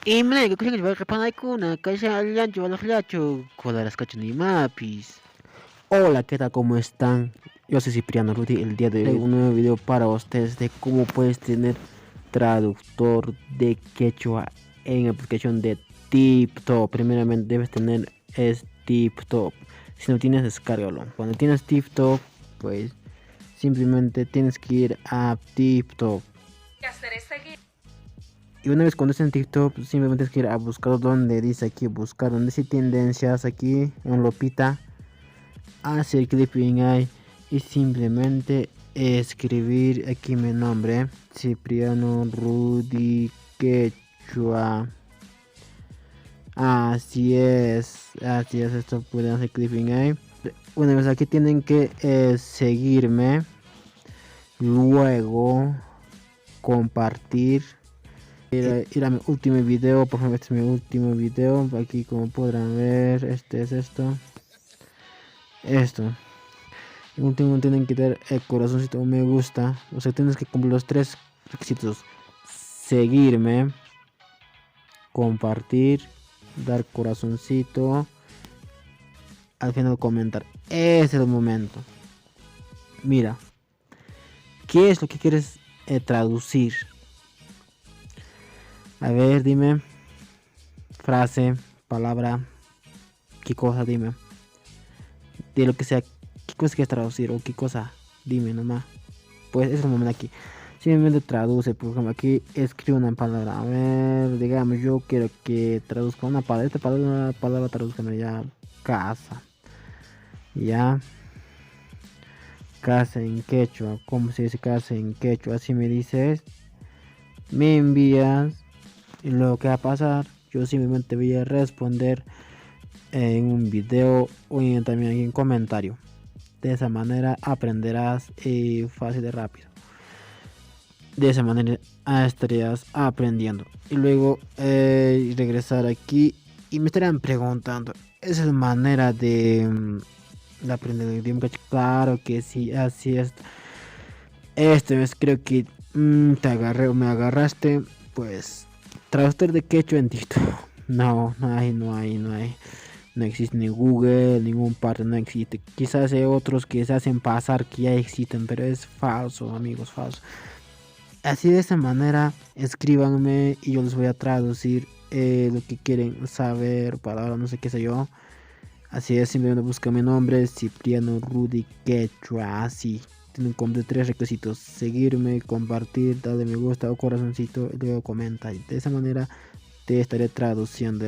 Imnayku kushinchik qhipanakuna kasha allanchu walaqillachu qudarasqachu nimapis. Hola, ¿qué tal? ¿Cómo están? Yo soy Cipriano Rudy. El día de hoy traigo un nuevo video para ustedes de cómo puedes tener traductor de quechua en aplicación de TikTok. Primeramente debes tener es TikTok. Si no tienes, descárgalo. Cuando tienes TikTok, pues simplemente tienes que ir a TikTok. Y una vez cuando estés en TikTok, simplemente tienes que ir a buscar donde dice aquí buscar, donde dice tendencias, aquí en lopita, hacer clic en ahí y simplemente escribir aquí mi nombre, Cipriano Rudy Quechua. Así es, esto pueden hacer clic en ahí. Una vez aquí tienen que seguirme, luego compartir. Ir a mi último video, por ejemplo, este es mi último video. Aquí, como podrán ver, este es esto. Y último, tienen que dar el corazoncito o me gusta. O sea, tienes que cumplir los tres requisitos: seguirme, compartir, dar corazoncito, al final comentar. Ese es el momento. Mira, ¿qué es lo que quieres traducir? A ver, dime. Frase, palabra, qué cosa, dime. De lo que sea, qué cosa quieres traducir o qué cosa, dime nomás. Pues es el momento aquí. Simplemente traduce, por ejemplo, aquí escribe una palabra. A ver, digamos, yo quiero que traduzca una palabra. Esta palabra traduzcame ya. Casa. Ya. Casa en quechua. ¿Cómo se dice casa en quechua? Así me dices. Me envías. Y luego que va a pasar, yo simplemente voy a responder en un video o también en un comentario. De esa manera aprenderás fácil y rápido. De esa manera estarías aprendiendo. Y luego regresar aquí y me estarían preguntando, ¿esa es manera de aprender el idioma? Claro que sí, así es. Esta vez creo que te agarré o me agarraste. Pues traductor de quechua en TikTok. No hay. No existe ni Google, ningún parte no existe. Quizás hay otros que se hacen pasar que ya existen, pero es falso, amigos, falso. Así de esa manera, escríbanme y yo les voy a traducir lo que quieren saber, palabra, no sé qué sé yo. Así es, simplemente busca mi nombre, Cipriano Rudy Quechua, así. Tienen como de tres requisitos: seguirme, compartir, darle me gusta o corazoncito y luego comenta. Y de esa manera te estaré traduciendo,